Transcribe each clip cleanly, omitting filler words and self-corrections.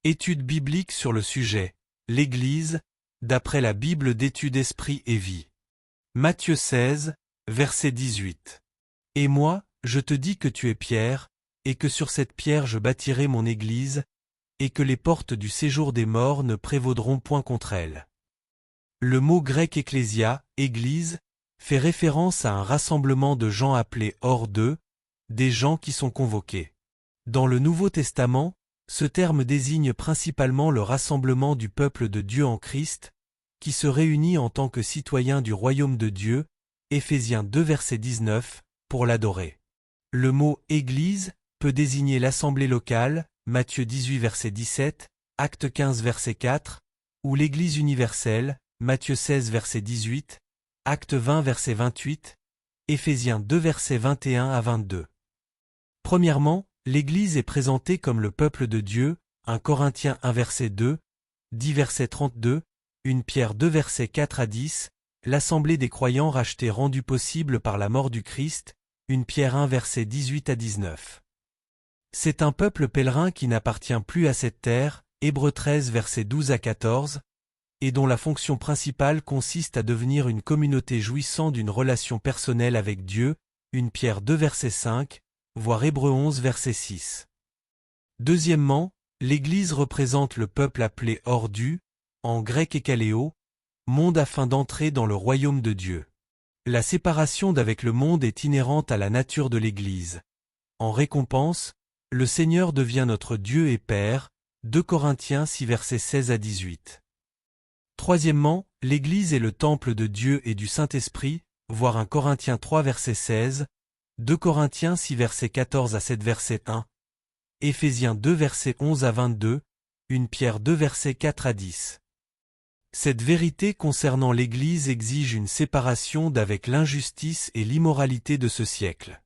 Étude biblique sur le sujet. L'Église, d'après la Bible d'études Esprit et Vie. Matthieu 16, verset 18. Et moi, je te dis que tu es Pierre, et que sur cette pierre je bâtirai mon Église, et que les portes du séjour des morts ne prévaudront point contre elle. Le mot grec ecclésia, Église, fait référence à un rassemblement de gens appelés hors d'eux, des gens qui sont convoqués. Dans le Nouveau Testament, ce terme désigne principalement le rassemblement du peuple de Dieu en Christ, qui se réunit en tant que citoyens du royaume de Dieu, Éphésiens 2 verset 19, pour l'adorer. Le mot « Église » peut désigner l'assemblée locale, Matthieu 18 verset 17, Actes 15 verset 4, ou l'Église universelle, Matthieu 16 verset 18, Actes 20 verset 28, Éphésiens 2 verset 21 à 22. Premièrement, l'Église est présentée comme le peuple de Dieu, 1 Corinthiens 1 verset 2, 10 verset 32, 1 Pierre 2 verset 4 à 10, l'assemblée des croyants rachetés rendue possible par la mort du Christ, 1 Pierre 1 verset 18 à 19. C'est un peuple pèlerin qui n'appartient plus à cette terre, Hébreux 13 verset 12 à 14, et dont la fonction principale consiste à devenir une communauté jouissant d'une relation personnelle avec Dieu, 1 Pierre 2 verset 5, voir Hébreux 11 verset 6. Deuxièmement, l'Église représente le peuple appelé hors du, en grec ekaléo, monde afin d'entrer dans le royaume de Dieu. La séparation d'avec le monde est inhérente à la nature de l'Église. En récompense, le Seigneur devient notre Dieu et Père, 2 Corinthiens 6 versets 16 à 18. Troisièmement, l'Église est le temple de Dieu et du Saint-Esprit, voir 1 Corinthiens 3 verset 16, 2 Corinthiens 6 verset 14 à 7 verset 1, Éphésiens 2 verset 11 à 22, 1 Pierre 2 verset 4 à 10. Cette vérité concernant l'Église exige une séparation d'avec l'injustice et l'immoralité de ce siècle.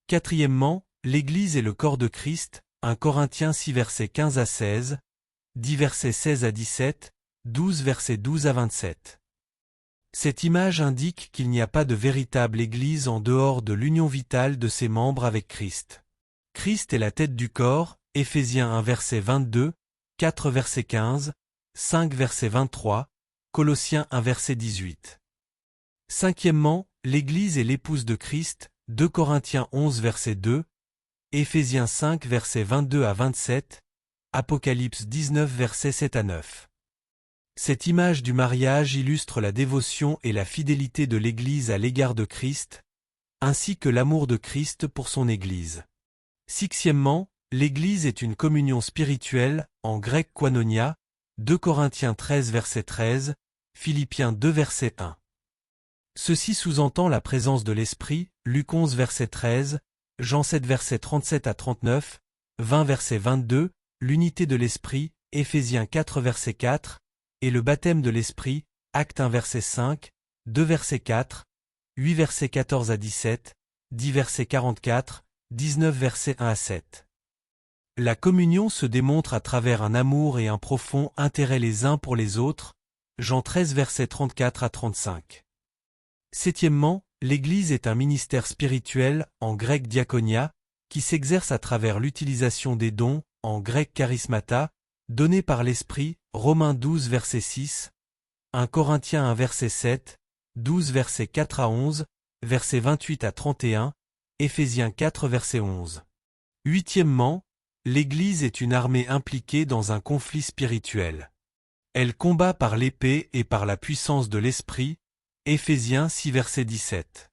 Quatrièmement, l'Église est le corps de Christ, 1 Corinthiens 6 verset 15 à 16, 10 versets 16 à 17, 12 versets 12 à 27. Cette image indique qu'il n'y a pas de véritable Église en dehors de l'union vitale de ses membres avec Christ. Christ est la tête du corps, Éphésiens 1 verset 22, 4 verset 15, 5 verset 23, Colossiens 1 verset 18. Cinquièmement, l'Église est l'épouse de Christ, 2 Corinthiens 11 verset 2, Éphésiens 5 verset 22 à 27, Apocalypse 19 verset 7 à 9. Cette image du mariage illustre la dévotion et la fidélité de l'Église à l'égard de Christ, ainsi que l'amour de Christ pour son Église. Sixièmement, l'Église est une communion spirituelle, en grec koinonia, 2 Corinthiens 13 verset 13, Philippiens 2 verset 1. Ceci sous-entend la présence de l'Esprit, Luc 11 verset 13, Jean 7 verset 37 à 39, 20 verset 22, l'unité de l'Esprit, Éphésiens 4 verset 4, et le baptême de l'Esprit, Actes 1 verset 5, 2 verset 4, 8 verset 14 à 17, 10 verset 44, 19 verset 1 à 7. La communion se démontre à travers un amour et un profond intérêt les uns pour les autres, Jean 13 verset 34 à 35. Septièmement, l'Église est un ministère spirituel, en grec diaconia, qui s'exerce à travers l'utilisation des dons, en grec charismata, donnés par l'Esprit, Romains 12 verset 6, 1 Corinthiens 1 verset 7, 12 versets 4 à 11, versets 28 à 31, Éphésiens 4 verset 11. Huitièmement, l'Église est une armée impliquée dans un conflit spirituel. Elle combat par l'épée et par la puissance de l'Esprit, Éphésiens 6 verset 17.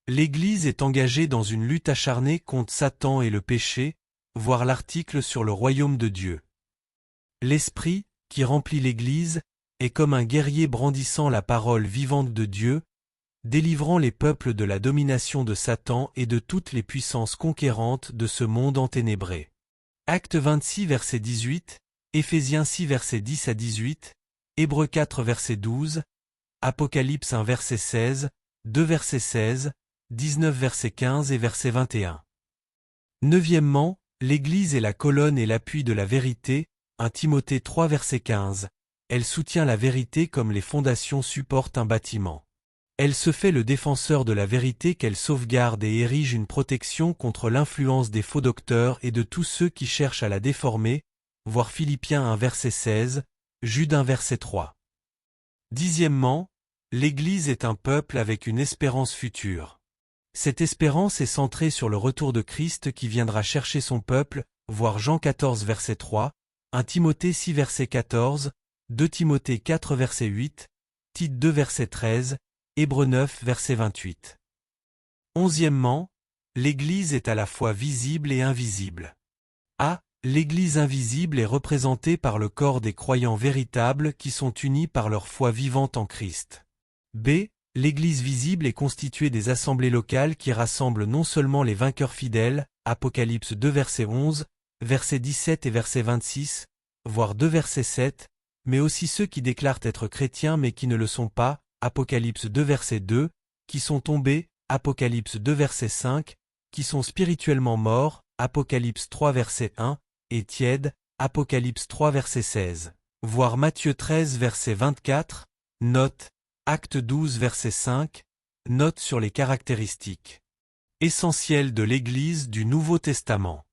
L'Église est engagée dans une lutte acharnée contre Satan et le péché, voir l'article sur le royaume de Dieu. L'Esprit, qui remplit l'Église, est comme un guerrier brandissant la parole vivante de Dieu, délivrant les peuples de la domination de Satan et de toutes les puissances conquérantes de ce monde enténébré. Actes 26 verset 18, Éphésiens 6 verset 10 à 18, Hébreux 4 verset 12, Apocalypse 1 verset 16, 2 verset 16, 19 verset 15 et verset 21. Neuvièmement, l'Église est la colonne et l'appui de la vérité, 1 Timothée 3 verset 15. Elle soutient la vérité comme les fondations supportent un bâtiment. Elle se fait le défenseur de la vérité qu'elle sauvegarde et érige une protection contre l'influence des faux docteurs et de tous ceux qui cherchent à la déformer, voir Philippiens 1 verset 16, Jude 1 verset 3. Dixièmement, l'Église est un peuple avec une espérance future. Cette espérance est centrée sur le retour de Christ qui viendra chercher son peuple, voir Jean 14 verset 3, 1 Timothée 6 verset 14, 2 Timothée 4 verset 8, Tite 2 verset 13, Hébreux 9 verset 28. Onzièmement, l'Église est à la fois visible et invisible. A. L'Église invisible est représentée par le corps des croyants véritables qui sont unis par leur foi vivante en Christ. B. L'Église visible est constituée des assemblées locales qui rassemblent non seulement les vainqueurs fidèles, Apocalypse 2 verset 11, verset 17 et verset 26, voire 2 verset 7, mais aussi ceux qui déclarent être chrétiens mais qui ne le sont pas, Apocalypse 2 verset 2, qui sont tombés, Apocalypse 2 verset 5, qui sont spirituellement morts, Apocalypse 3 verset 1, et tièdes, Apocalypse 3 verset 16, voire Matthieu 13 verset 24, note, Acte 12 verset 5, note sur les caractéristiques essentielles de l'Église du Nouveau Testament.